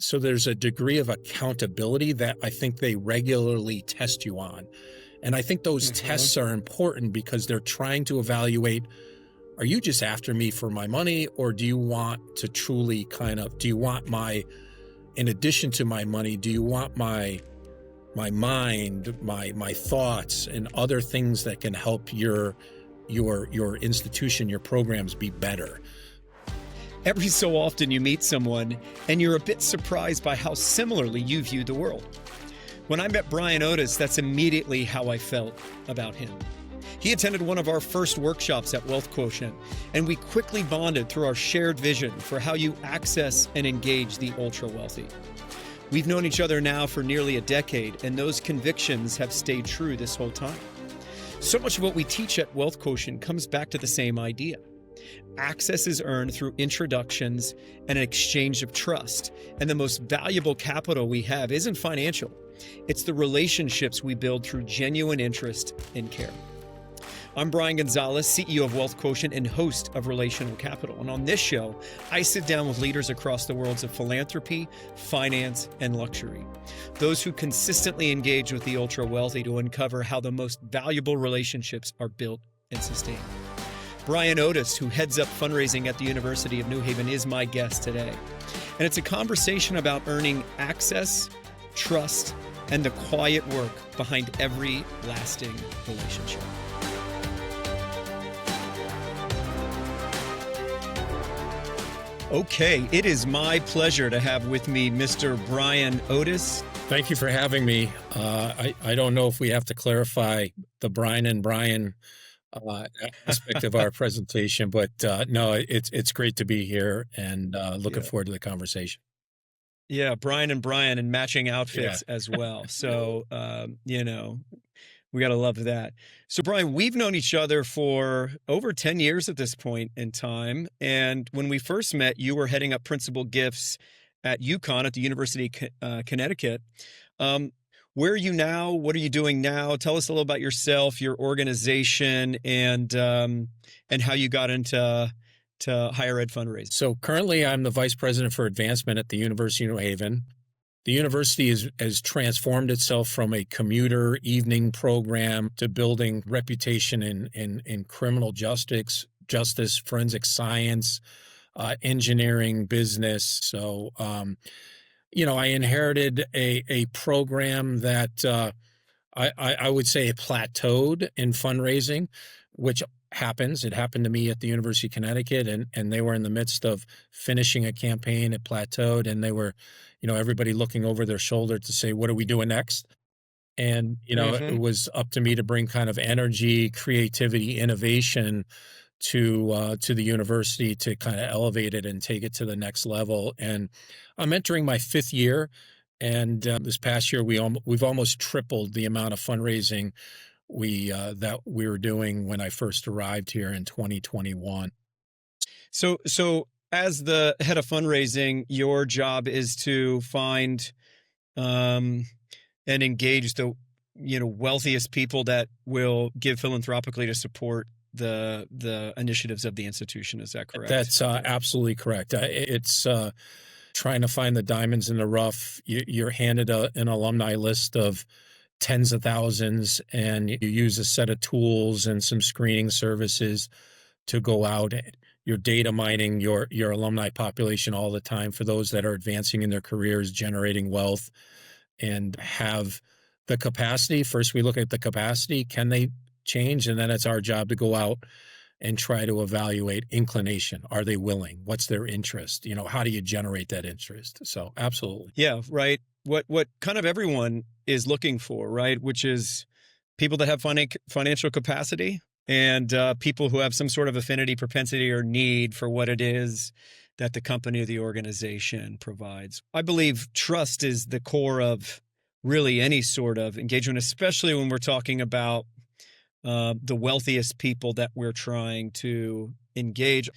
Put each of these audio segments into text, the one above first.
So there's a degree of accountability that I think they regularly test you on. And I think those Hmm. tests are important because they're trying to evaluate, are you just after me for my money, or do you want to truly do you want in addition to my money, do you want my mind, my thoughts, and other things that can help your institution, your programs be better? Every so often you meet someone and you're a bit surprised by how similarly you view the world. When I met Brian Otis, that's immediately how I felt about him. He attended one of our first workshops at Wealth Quotient, and we quickly bonded through our shared vision for how you access and engage the ultra wealthy. We've known each other now for nearly a decade, and those convictions have stayed true this whole time. So much of what we teach at Wealth Quotient comes back to the same idea. Access is earned through introductions and an exchange of trust. And the most valuable capital we have isn't financial. It's the relationships we build through genuine interest and care. I'm Brian Gonzales, CEO of Wealth Quotient and host of Relational Capital. And on this show, I sit down with leaders across the worlds of philanthropy, finance, and luxury. Those who consistently engage with the ultra wealthy to uncover how the most valuable relationships are built and sustained. Brian Otis, who heads up fundraising at the University of New Haven, is my guest today. And it's a conversation about earning access, trust, and the quiet work behind every lasting relationship. Okay, it is my pleasure to have with me Mr. Brian Otis. Thank you for having me. I don't know if we have to clarify the Brian and Brian aspect of our presentation, but no, it's great to be here and looking Yeah. forward to the conversation. Yeah, Brian and matching Yeah. outfits as well. So, we got to love that. So, Brian, we've known each other for over 10 years at this point in time. And when we first met, you were heading up principal gifts at UConn at the University of Connecticut. Um, where are you now? What are you doing now? Tell us a little about yourself, your organization, and how you got into higher ed fundraising. So currently, I'm the vice president for advancement at the University of New Haven. The university has transformed itself from a commuter evening program to building reputation in criminal justice, forensic science, engineering, business. So, I inherited a program that I would say it plateaued in fundraising, which happens. It happened to me at the University of Connecticut, and they were in the midst of finishing a campaign. It plateaued, and they were, everybody looking over their shoulder to say, what are we doing next? And, it Hmm. was up to me to bring kind of energy, creativity, innovation to the university to kind of elevate it and take it to the next level. And I'm entering my fifth year. And this past year, we've almost tripled the amount of fundraising that we were doing when I first arrived here in 2021. So as the head of fundraising, your job is to find um, and engage the wealthiest people that will give philanthropically to support the initiatives of the institution. Is that correct? That's absolutely correct. It's trying to find the diamonds in the rough. You're handed an alumni list of tens of thousands, and you use a set of tools and some screening services to go out. You're data mining your alumni population all the time for those that are advancing in their careers, generating wealth, and have the capacity. First, we look at the capacity. Can they change? And then it's our job to go out and try to evaluate inclination. Are they willing? What's their interest? How do you generate that interest? So absolutely. Yeah, right. What kind of everyone is looking for, right? Which is people that have financial capacity and people who have some sort of affinity, propensity, or need for what it is that the company or the organization provides. I believe trust is the core of really any sort of engagement, especially when we're talking about the wealthiest people that we're trying to engage.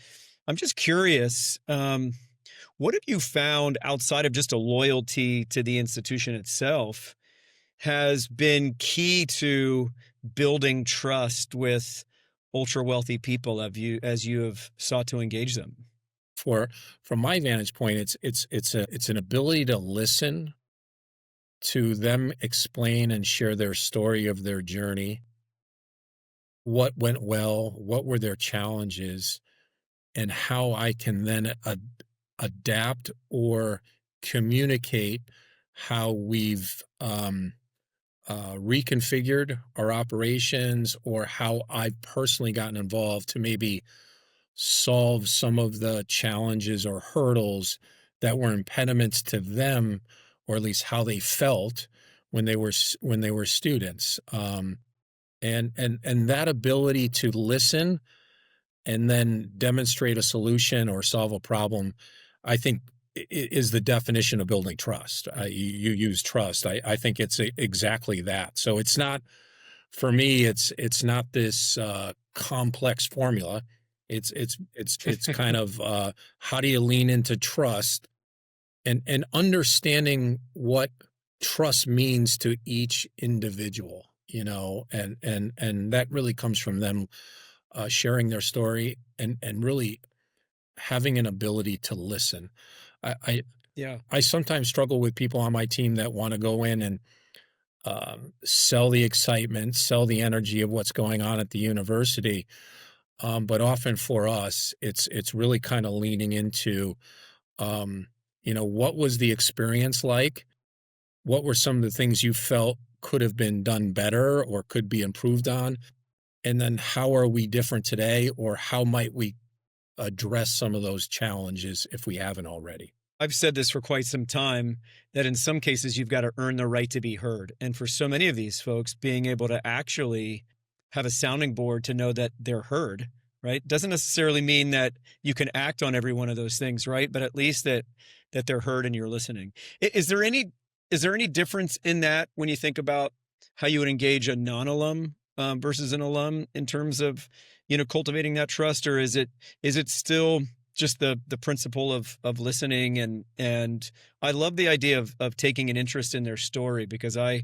I'm just curious, what have you found outside of just a loyalty to the institution itself has been key to building trust with ultra wealthy people as you have sought to engage them? for from my vantage point, it's an ability to listen to them explain and share their story of their journey, what went well, what were their challenges, and how I can then adapt or communicate how we've reconfigured our operations, or how I've personally gotten involved to maybe solve some of the challenges or hurdles that were impediments to them, or at least how they felt when when they were students. And that ability to listen and then demonstrate a solution or solve a problem, I think is the definition of building trust. You use trust. I think it's exactly that. So it's not, for me, it's not this complex formula. It's kind of how do you lean into trust, and understanding what trust means to each individual, and that really comes from them sharing their story, and really having an ability to listen. I, I Yeah. I sometimes struggle with people on my team that want to go in and sell the excitement, sell the energy of what's going on at the university. But often for us, it's really kind of leaning into, what was the experience like? What were some of the things you felt could have been done better or could be improved on? And then how are we different today, or how might we address some of those challenges if we haven't already? I've said this for quite some time that in some cases you've got to earn the right to be heard. And for so many of these folks, being able to actually have a sounding board to know that they're heard, right? Doesn't necessarily mean that you can act on every one of those things, right? But at least that they're heard and you're listening. Is there any difference in that when you think about how you would engage a non-alum versus an alum in terms of cultivating that trust, or is it still just the principle of listening? And I love the idea of taking an interest in their story, because I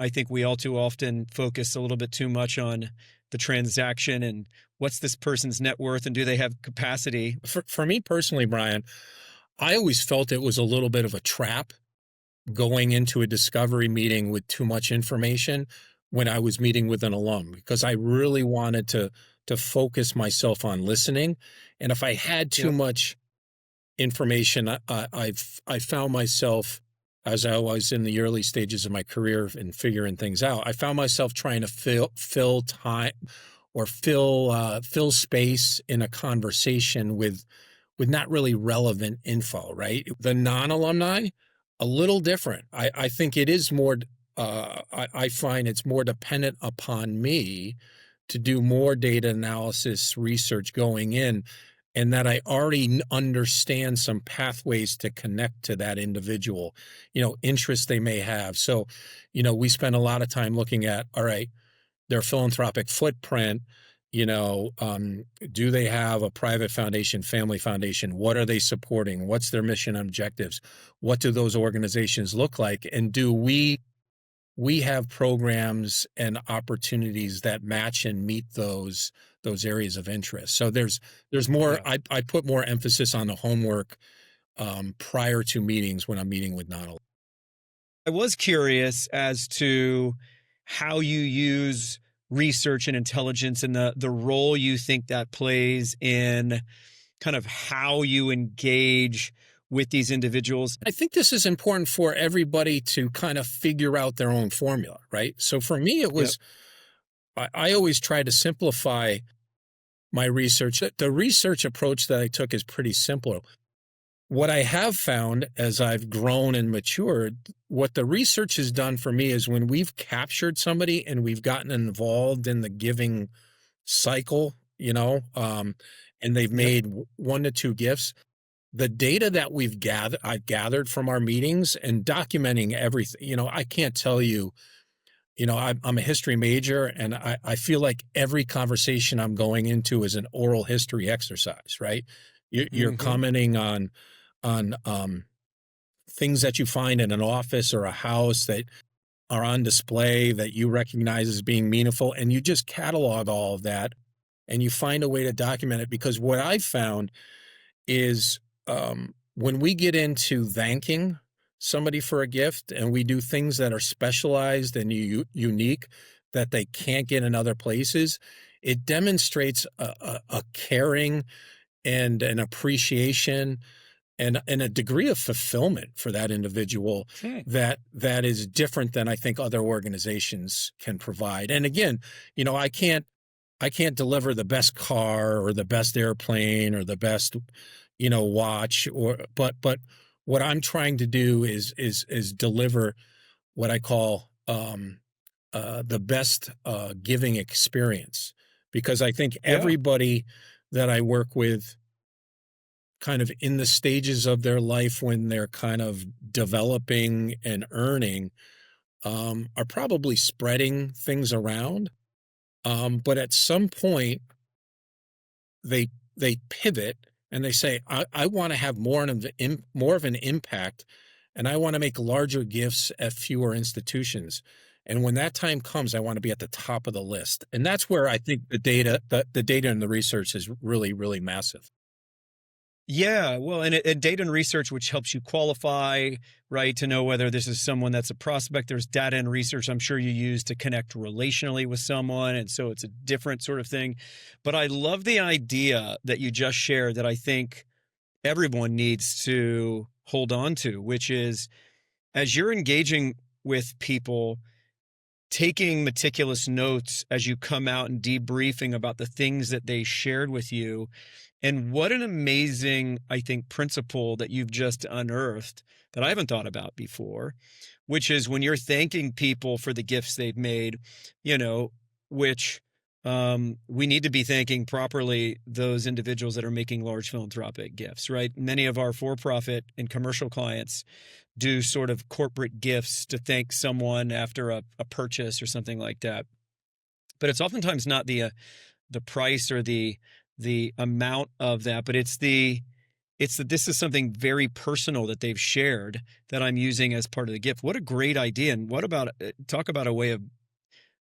think we all too often focus a little bit too much on the transaction and what's this person's net worth and do they have capacity. For me personally, Brian, I always felt it was a little bit of a trap going into a discovery meeting with too much information when I was meeting with an alum, because I really wanted to focus myself on listening. And if I had too Yep. much information, I found myself, as I was in the early stages of my career and figuring things out, I found myself trying to fill time, or fill space in a conversation with not really relevant info, right? The non-alumni, a little different. I think it is more, I find it's more dependent upon me to do more data analysis research going in, and that I already understand some pathways to connect to that individual, interests they may have. So, we spend a lot of time looking at, all right, their philanthropic footprint. Do they have a private foundation, family foundation? What are they supporting? What's their mission objectives? What do those organizations look like? And do we have programs and opportunities that match and meet those areas of interest? So there's more. Yeah. I put more emphasis on the homework prior to meetings when I'm meeting with non. I was curious as to how you use research and intelligence and the role you think that plays in kind of how you engage with these individuals. I think this is important for everybody to kind of figure out their own formula, right? So for me, it Yep. was, I always try to simplify my research. The research approach that I took is pretty simple. What I have found as I've grown and matured, what the research has done for me is when we've captured somebody and we've gotten involved in the giving cycle, and they've Yep. made one to two gifts, the data that I've gathered from our meetings and documenting everything. I can't tell you, I'm a history major, and I feel like every conversation I'm going into is an oral history exercise, right? You're Hmm. commenting on things that you find in an office or a house that are on display that you recognize as being meaningful, and you just catalog all of that and you find a way to document it. Because what I've found is when we get into thanking somebody for a gift and we do things that are specialized and unique that they can't get in other places, it demonstrates a caring and an appreciation and a degree of fulfillment for that individual Hmm. that is different than I think other organizations can provide. And again, I can't deliver the best car or the best airplane or the best, watch but what I'm trying to do is deliver what I call the best giving experience because I think Yeah. everybody that I work with kind of in the stages of their life when they're kind of developing and earning are probably spreading things around. But at some point, they pivot and they say, I want to have more of an impact, and I want to make larger gifts at fewer institutions. And when that time comes, I want to be at the top of the list. And that's where I think the data and the research is really, really massive. Yeah, well, and data and research, which helps you qualify, right, to know whether this is someone that's a prospect. There's data and research I'm sure you use to connect relationally with someone, and so it's a different sort of thing. But I love the idea that you just shared that I think everyone needs to hold on to, which is as you're engaging with people, taking meticulous notes as you come out and debriefing about the things that they shared with you. And what an amazing, I think, principle that you've just unearthed that I haven't thought about before, which is when you're thanking people for the gifts they've made, you know, which we need to be thanking properly those individuals that are making large philanthropic gifts, right? Many of our for-profit and commercial clients do sort of corporate gifts to thank someone after a purchase or something like that. But it's oftentimes not the price or the amount of that, but it's that this is something very personal that they've shared that I'm using as part of the gift. What a great idea. And what about talk about a way of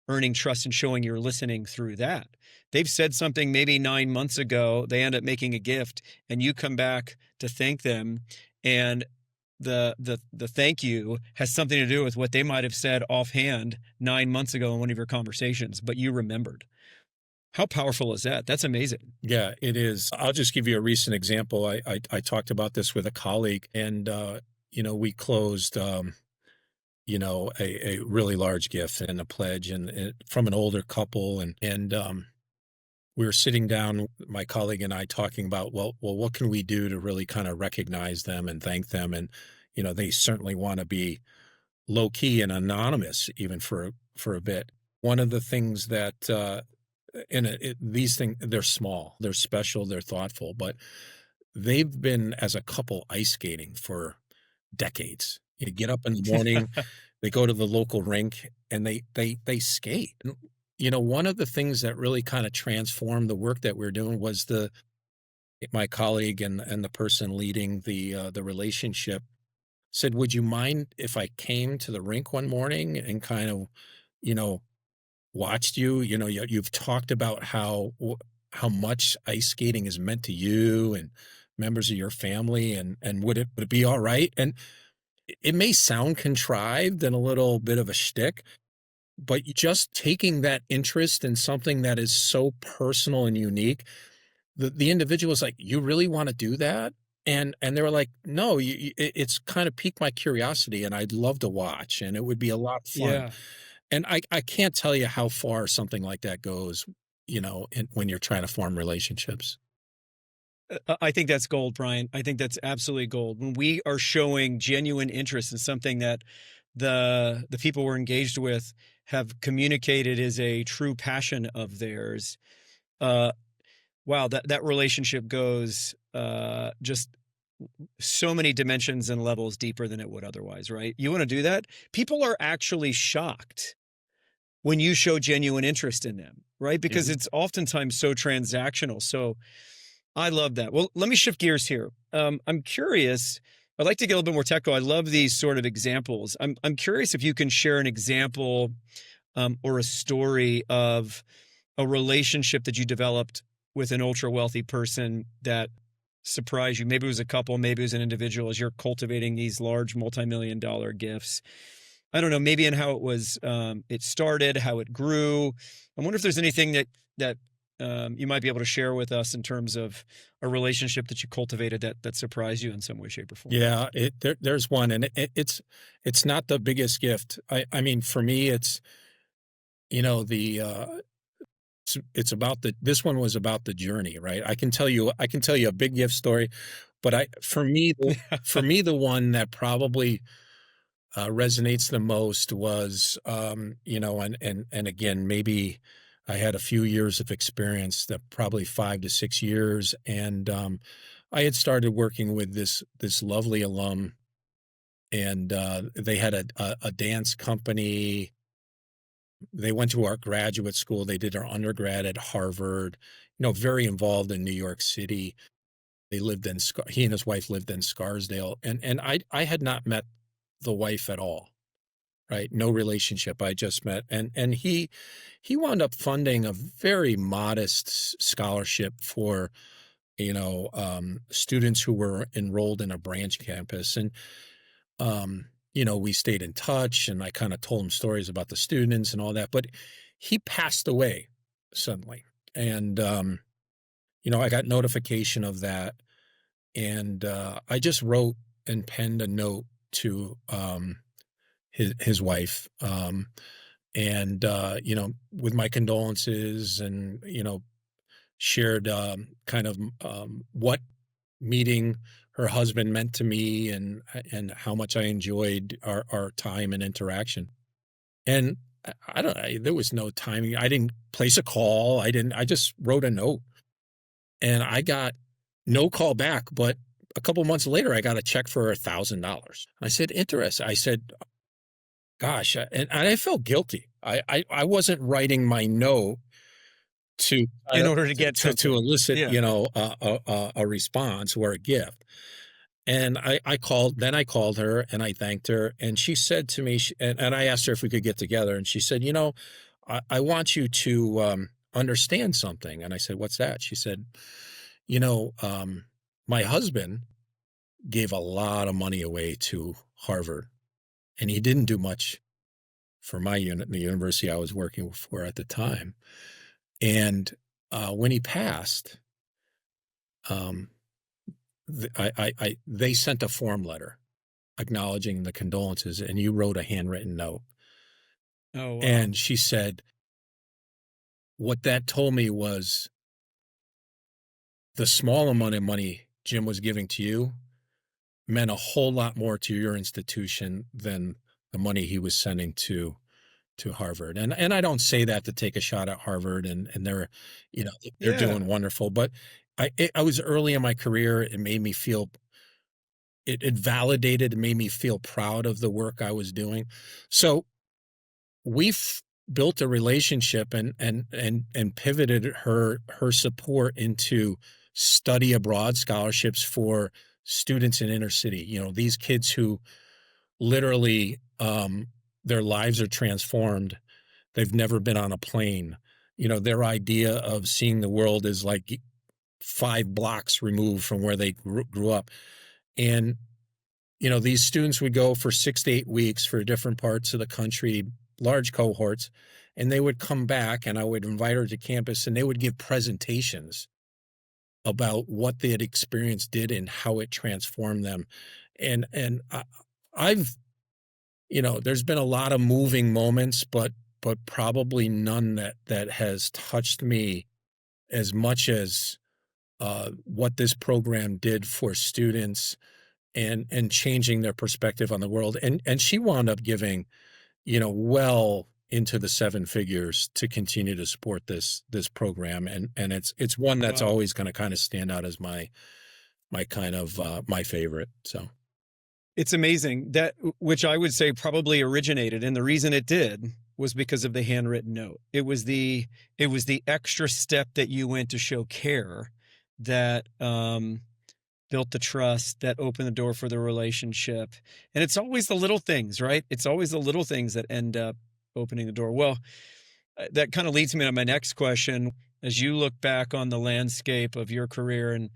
earning trust and showing you're listening through that. They've said something maybe 9 months ago, they end up making a gift, and you come back to thank them, and the thank you has something to do with what they might have said offhand 9 months ago in one of your conversations, but you remembered. How powerful is that? That's amazing. Yeah, it is. I'll just give you a recent example. I talked about this with a colleague, and we closed a really large gift and a pledge, and from an older couple, and we were sitting down, my colleague and I, talking about what can we do to really kind of recognize them and thank them, and they certainly want to be low key and anonymous even for a bit. One of the things that these things, they're small, they're special, they're thoughtful, but they've been as a couple ice skating for decades. You get up in the morning, they go to the local rink and they skate. And, one of the things that really kind of transformed the work that we're doing was my colleague and the person leading the relationship said, "Would you mind if I came to the rink one morning and kind of, you know, watched you? You've talked about how much ice skating is meant to you and members of your family, and would it be all right?" And it may sound contrived and a little bit of a shtick, but just taking that interest in something that is so personal and unique, the individual was like, "You really want to do that?" And they were like, "No, it's kind of piqued my curiosity, and I'd love to watch, and it would be a lot of fun." Yeah. And I can't tell you how far something like that goes, when you're trying to form relationships. I think that's gold, Brian. I think that's absolutely gold. When we are showing genuine interest in something that the people we're engaged with have communicated is a true passion of theirs, uh, wow, that relationship goes just so many dimensions and levels deeper than it would otherwise, right? You want to do that? People are actually shocked when you show genuine interest in them, right? Because Mhm. it's oftentimes so transactional. So I love that. Well, let me shift gears here. I'm curious. I'd like to get a little bit more technical. I love these sort of examples. I'm curious if you can share an example or a story of a relationship that you developed with an ultra wealthy person that surprise you? Maybe it was a couple, maybe it was an individual, as you're cultivating these large multi-million-dollar gifts. I don't know, maybe in how it was, it started, how it grew. I wonder if there's anything that you might be able to share with us in terms of a relationship that you cultivated that surprised you in some way, shape, or form. Yeah, there's one, and it's not the biggest gift. I mean, for me, it's the it's about this one was about the journey, right? I can tell you a big gift story, but I for me for me the one that probably resonates the most was, and again, maybe I had a few years of experience, that probably 5 to 6 years, and I had started working with this lovely alum, and they had a dance company. They went to our graduate school. They did our undergrad at Harvard. Very involved in New York City. He and his wife lived in Scarsdale, and I had not met the wife at all, right? No relationship. I just met, and he wound up funding a very modest scholarship for students who were enrolled in a branch campus, and we stayed in touch, and I kind of told him stories about the students and all that. But he passed away suddenly, and I got notification of that, and I just wrote and penned a note to his wife, and with my condolences, and shared kind of what meeting her husband meant to me, and how much I enjoyed our time and interaction. And I don't there was no timing. I didn't place a call. I just wrote a note, and I got no call back, but a couple months later I got a check for $1,000. I said, interest. I said, gosh, and I felt guilty. I wasn't writing my note to In order to get to elicit, Yeah. a response or a gift. And I called her, and I thanked her, and she said to me, and I asked her if we could get together, and she said, I want you to understand something. And I said, what's that? She said, my husband gave a lot of money away to Harvard, and he didn't do much for my unit, the university I was working for at the time. And when he passed, um, they sent a form letter acknowledging the condolences, and you wrote a handwritten note. Oh, wow. And she said, what that told me was the small amount of money Jim was giving to you meant a whole lot more to your institution than the money he was sending to Harvard. And I don't say that to take a shot at Harvard, and they're, they're Yeah. doing wonderful, but I was early in my career. It made me feel, it validated, made me feel proud of the work I was doing. So we've built a relationship, and pivoted her support into study abroad scholarships for students in inner city. These kids who literally, their lives are transformed. They've never been on a plane. Their idea of seeing the world is like 5 blocks removed from where they grew up. And, these students would go for 6 to 8 weeks for different parts of the country, large cohorts, and they would come back, and I would invite her to campus, and they would give presentations about what they had experienced did and how it transformed them. And I've, there's been a lot of moving moments, but probably none that has touched me as much as what this program did for students, and changing their perspective on the world. And she wound up giving, well into the 7 figures to continue to support this program. And it's one that's Wow. always going to kind of stand out as my kind of my favorite. So It's amazing that, which I would say probably originated, and the reason it did was because of the handwritten note. It was the extra step that you went to show care that built the trust, that opened the door for the relationship. And it's always the little things, right? It's always the little things that end up opening the door. Well, that kind of leads me to my next question. As you look back on the landscape of your career and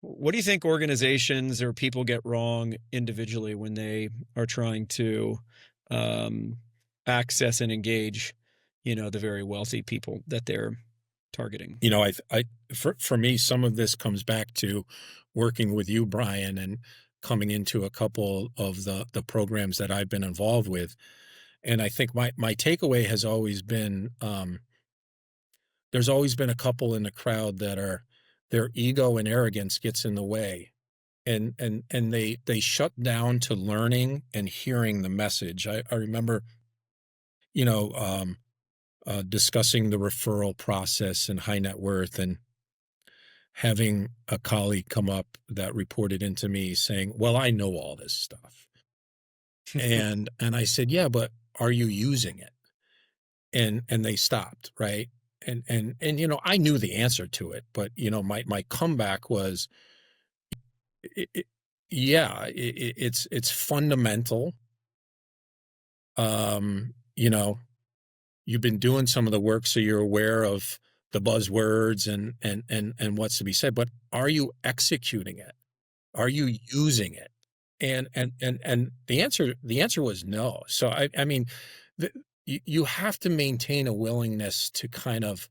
What do you think organizations or people get wrong individually when they are trying to um, access and engage, the very wealthy people that they're targeting? For me, some of this comes back to working with you, Brian, and coming into a couple of the programs that I've been involved with. And I think my takeaway has always been, there's always been a couple in the crowd that are their ego and arrogance gets in the way, and they shut down to learning and hearing the message. I remember, you know, discussing the referral process and high net worth, and having a colleague come up that reported into me saying, "Well, I know all this stuff." And I said, "Yeah, but are you using it?" And they stopped, right? And I knew the answer to it, but my comeback was, it, yeah, it's fundamental. Um, you know, you've been doing some of the work, so you're aware of the buzzwords and what's to be said, but are you executing it? Are you using it? And the answer was no. So I mean, you have to maintain a willingness to kind of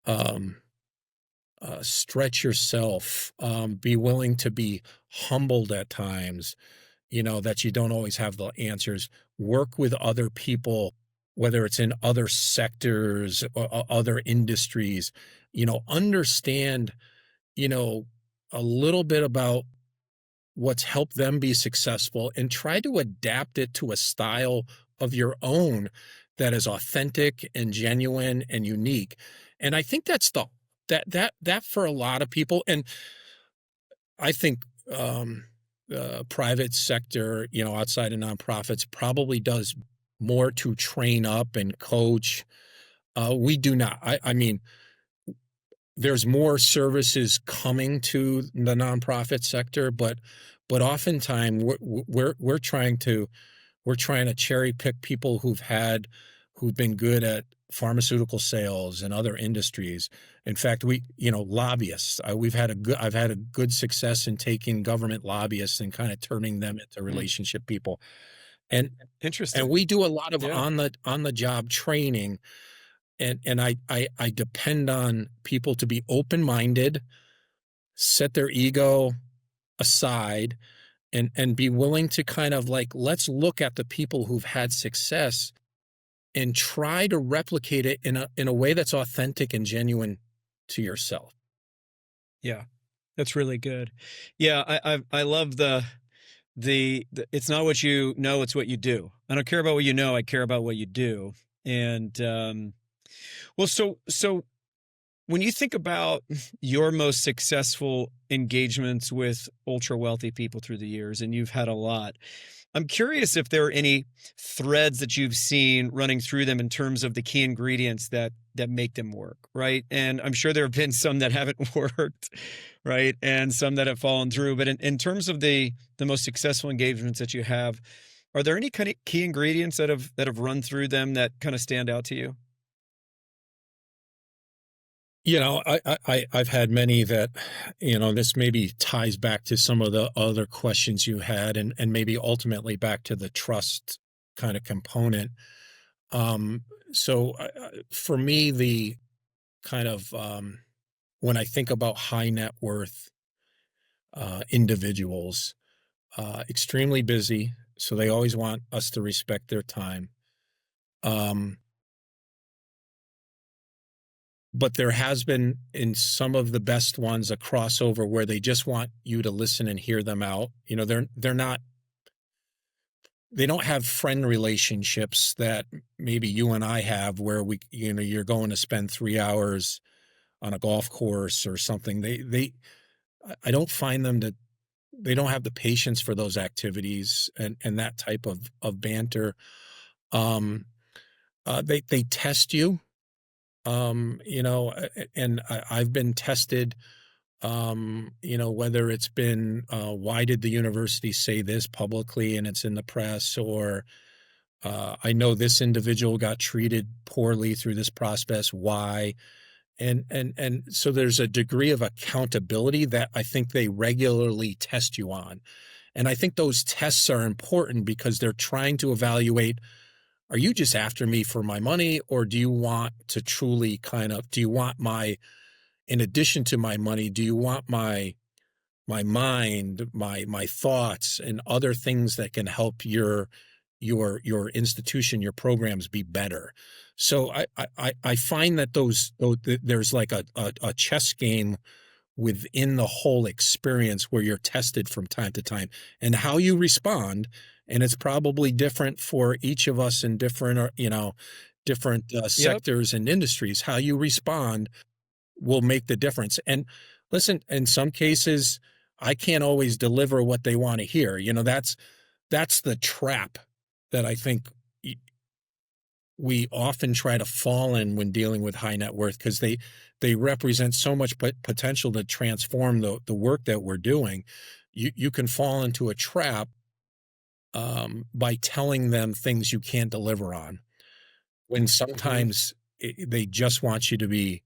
um, stretch yourself, be willing to be humbled at times, that you don't always have the answers. Work with other people, whether it's in other sectors or other industries, understand, you know, a little bit about what's helped them be successful, and try to adapt it to a style of your own that is authentic and genuine and unique. And I think that's that for a lot of people. And I think the private sector, outside of nonprofits, probably does more to train up and coach. We do not. I mean, there's more services coming to the nonprofit sector, but oftentimes we're trying to cherry pick people who've been good at pharmaceutical sales and other industries. In fact, lobbyists. I've had a good success in taking government lobbyists and kind of turning them into Mm, relationship people. And and interesting. we do a lot of Yeah. on the job training, and I depend on people to be open-minded, set their ego aside, and be willing to kind of like, let's look at the people who've had success and try to replicate it in a way that's authentic and genuine to yourself. Yeah. That's really good. Yeah. I love the it's not what you know, it's what you do. I don't care about what you know. I care about what you do. And, well, so when you think about your most successful engagements with ultra wealthy people through the years, and you've had a lot, I'm curious if there are any threads that you've seen running through them in terms of the key ingredients that make them work, right? And I'm sure there have been some that haven't worked, right? And some that have fallen through. But in terms of the most successful engagements that you have, are there any kind of key ingredients that have run through them that kind of stand out to you? I've had many that, this maybe ties back to some of the other questions you had, and maybe ultimately back to the trust kind of component. Um, for me, the kind of, when I think about high net worth individuals, extremely busy, so they always want us to respect their time. Um, but there has been, in some of the best ones, a crossover where they just want you to listen and hear them out. They don't have friend relationships that maybe you and I have, where you're going to spend 3 hours on a golf course or something. I don't find them to, they don't have the patience for those activities and that type of banter. Um, they test you, and I've been tested, whether it's been, why did the university say this publicly and it's in the press, or I know this individual got treated poorly through this process. Why? And so there's a degree of accountability that I think they regularly test you on. And I think those tests are important because they're trying to evaluate, are you just after me for my money, or do you want to truly do you want in addition to my money, do you want my mind, my thoughts, and other things that can help your institution, your programs be better. So I find that there's like a chess game within the whole experience where you're tested from time to time, and how you respond. And it's probably different for each of us in different Yep. sectors and industries. How you respond will make the difference. And listen, in some cases, I can't always deliver what they want to hear. That's the trap that I think we often try to fall in when dealing with high net worth, because they represent so much potential to transform the work that we're doing. You can fall into a trap by telling them things you can't deliver on, when Hmm. sometimes they just want you to be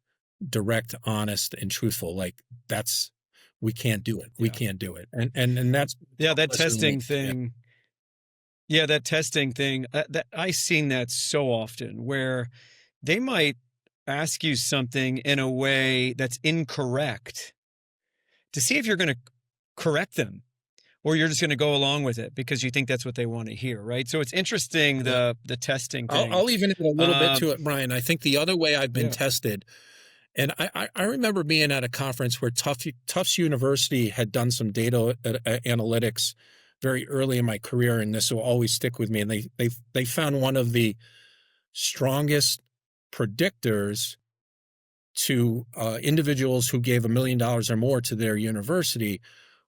direct, honest, and truthful. Like, that's we can't do it. We Yeah. can't do it. And that's a Yeah. tough That lesson to learn. testing Yeah. thing. Yeah. That testing thing. That I've seen that so often where they might ask you something in a way that's incorrect to see if you're going to correct them, or you're just going to go along with it because you think that's what they want to hear, right? So it's interesting, Yeah. the testing thing. I'll even add a little bit Um, to it, Brian. I think the other way I've been yeah, tested, and I remember being at a conference where Tufts University had done some data analytics very early in my career, and this will always stick with me. And they found one of the strongest predictors to individuals who gave $1 million or more to their university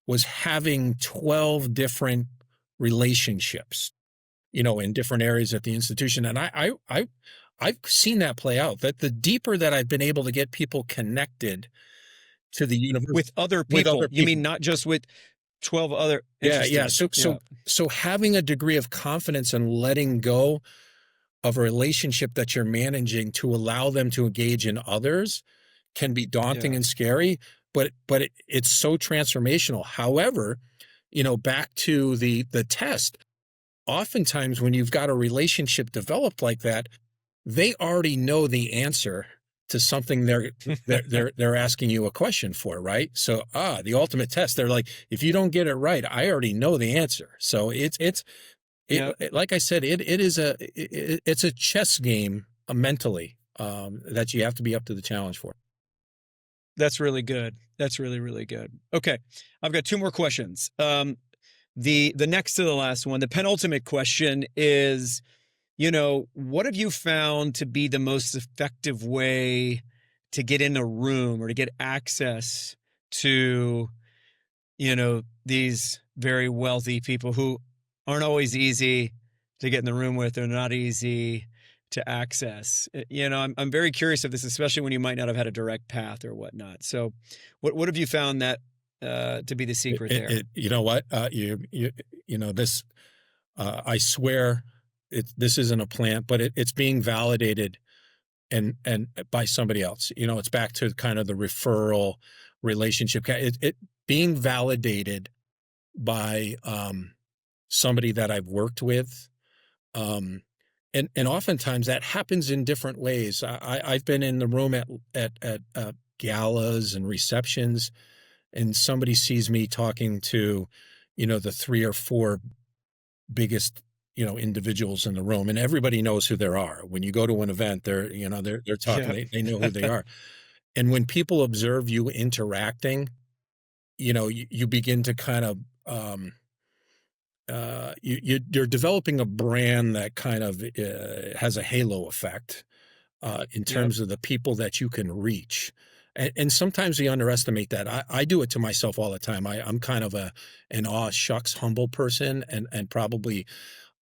was having 12 different relationships, in different areas at the institution. And I've seen that play out. That the deeper that I've been able to get people connected to the university with other with people. other You mean people. not just with 12 other? Yeah, yeah. Interesting. So Yeah, so having a degree of confidence and letting go of a relationship that you're managing to allow them to engage in others can be daunting yeah, and scary, but it's so transformational. However, back to the test, oftentimes when you've got a relationship developed like that, they already know the answer to something they're asking you a question for, right? So the ultimate test, they're like, if you don't get it right, I already know the answer. So yeah. like I said, it's a chess game, mentally, that you have to be up to the challenge for. That's really good. That's really, really good. Okay, I've got two more questions. The next to the last one, the penultimate question is, what have you found to be the most effective way to get in a room or to get access to, these very wealthy people who aren't always easy to get in the room with? They're not easy to access. I'm very curious of this, especially when you might not have had a direct path or whatnot. So, what have you found that to be the secret there? You know what, this, I swear, this isn't a plant, but it's being validated and by somebody else. It's back to kind of the referral relationship. It being validated by somebody that I've worked with. Um, and oftentimes that happens in different ways. I've been in the room at galas and receptions, and somebody sees me talking to, the three or four biggest, individuals in the room, and everybody knows who they are. When you go to an event, they're talking, Yeah, they know who they are. And when people observe you interacting, you begin to kind of, you're developing a brand that kind of has a halo effect in yep, terms of the people that you can reach. And sometimes we underestimate that. I do it to myself all the time. I'm kind of an aw shucks humble person, and probably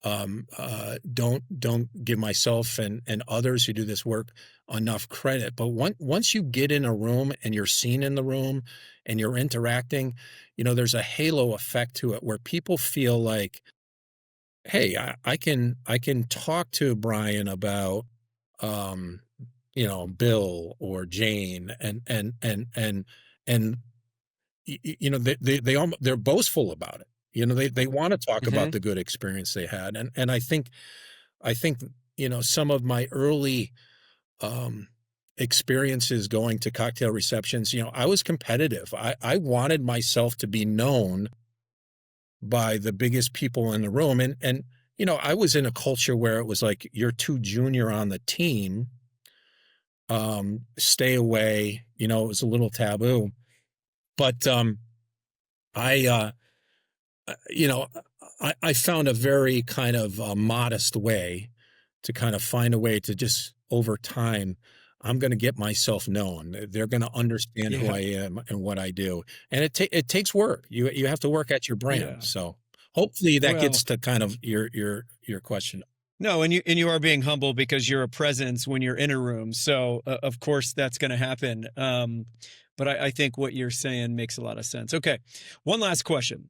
don't give myself and others who do this work enough credit. But once you get in a room and you're seen in the room and you're interacting, there's a halo effect to it where people feel like, hey, I can talk to Brian about um, Bill or Jane, and they're boastful about it. They want to talk about Hmm. the good experience they had, and I think some of my early um, experiences going to cocktail receptions, I was competitive. I wanted myself to be known by the biggest people in the room, and I was in a culture where it was like you're too junior on the team, stay away. It was a little taboo, but I you know, I found a very kind of modest way to kind of find a way to just over time, I'm going to get myself known. They're going to understand who Yeah. I am and what I do, and it takes work. You have to work at your brand. Yeah. So hopefully that Well, gets to kind of your question. no, and you are being humble because you're a presence when you're in a room. So of course that's going to happen. But I think what you're saying makes a lot of sense. Okay, one last question.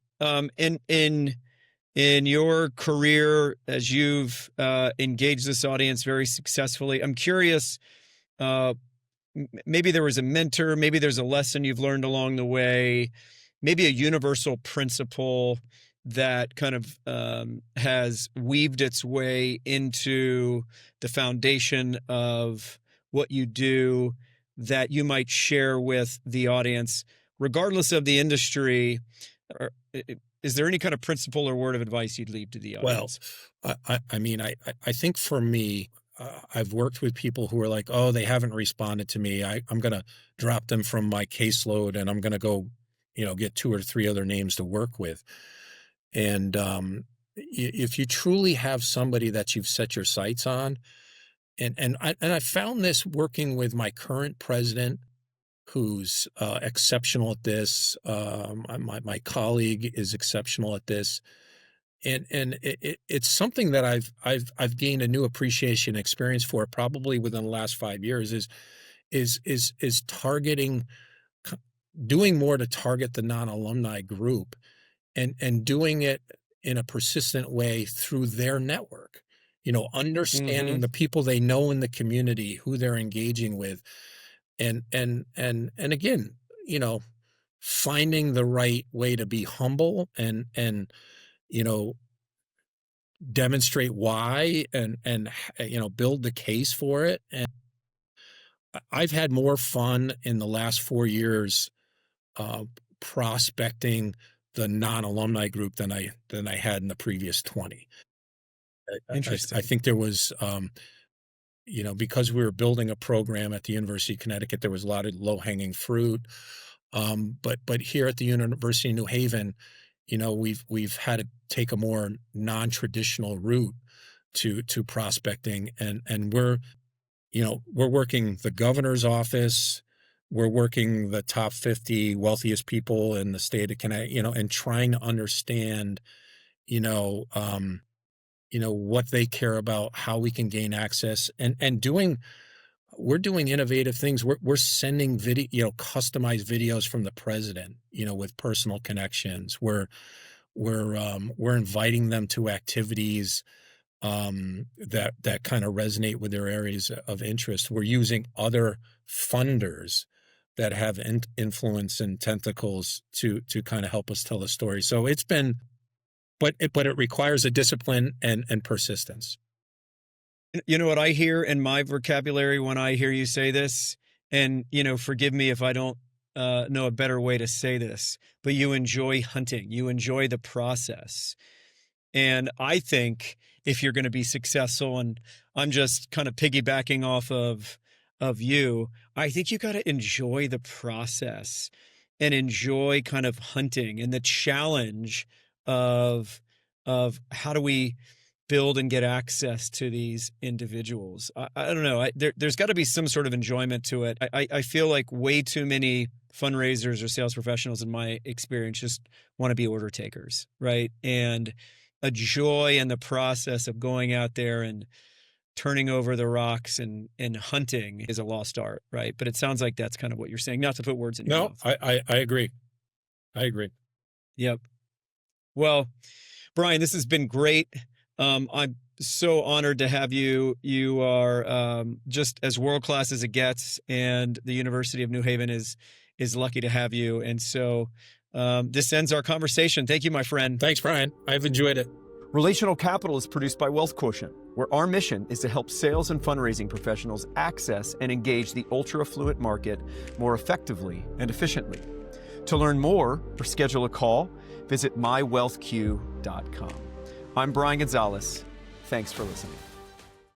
In your career, as you've engaged this audience very successfully, I'm curious. Uh, Maybe there was a mentor, maybe there's a lesson you've learned along the way, maybe a universal principle that kind of has weaved its way into the foundation of what you do that you might share with the audience, regardless of the industry. Is there any kind of principle or word of advice you'd leave to the Well, audience? I mean, I think for me, I've worked with people who are like, oh, they haven't responded to me. I'm going to drop them from my caseload, and I'm going to go, get two or three other names to work with. And if you truly have somebody that you've set your sights on, and I found this working with my current president, who's exceptional at this. My colleague is exceptional at this, and it's something that I've gained a new appreciation experience for probably within the last 5 years is targeting, c- doing more to target the non-alumni group, and doing it in a persistent way through their network. Understanding Mm-hmm. the people they know in the community, who they're engaging with, and again, you know, finding the right way to be humble and you know demonstrate why and build the case for it. And I've had more fun in the last 4 years uh, prospecting the non-alumni group than I had in the previous 20. I Interesting. think there was because we were building a program at the University of Connecticut, there was a lot of low-hanging fruit. But here at the University of New Haven, we've had to take a more non-traditional route to prospecting, and we're working the governor's office, we're working the top 50 wealthiest people in the state of Connecticut, and trying to understand, you know, um, what they care about, how we can gain access, and we're doing innovative things. We're sending video, customized videos from the president, with personal connections. We're inviting them to activities that kind of resonate with their areas of interest. We're using other funders that have influence and tentacles to kind of help us tell the story. So it's been, but it requires a discipline and persistence. You know what I hear in my vocabulary when I hear you say this, and forgive me if I don't know a better way to say this, but you enjoy hunting, you enjoy the process. And I think if you're going to be successful, and I'm just kind of piggybacking off of you, I think you got to enjoy the process and enjoy kind of hunting and the challenge of how do we build and get access to these individuals. I don't know. There's got to be some sort of enjoyment to it. I feel like way too many fundraisers or sales professionals, in my experience, just want to be order takers, right? And a joy in the process of going out there and turning over the rocks and hunting is a lost art, right? But it sounds like that's kind of what you're saying. Not to put words in your No, mouth. I agree. I agree. Yep. Well, Brian, this has been great. I'm so honored to have you. You are just as world-class as it gets, and the University of New Haven is lucky to have you. And so this ends our conversation. Thank you, my friend. Thanks, Brian. I've enjoyed it. Relational Capital is produced by Wealth Quotient, where our mission is to help sales and fundraising professionals access and engage the ultra-affluent market more effectively and efficiently. To learn more or schedule a call, visit mywealthq.com. I'm Brian Gonzales. Thanks for listening.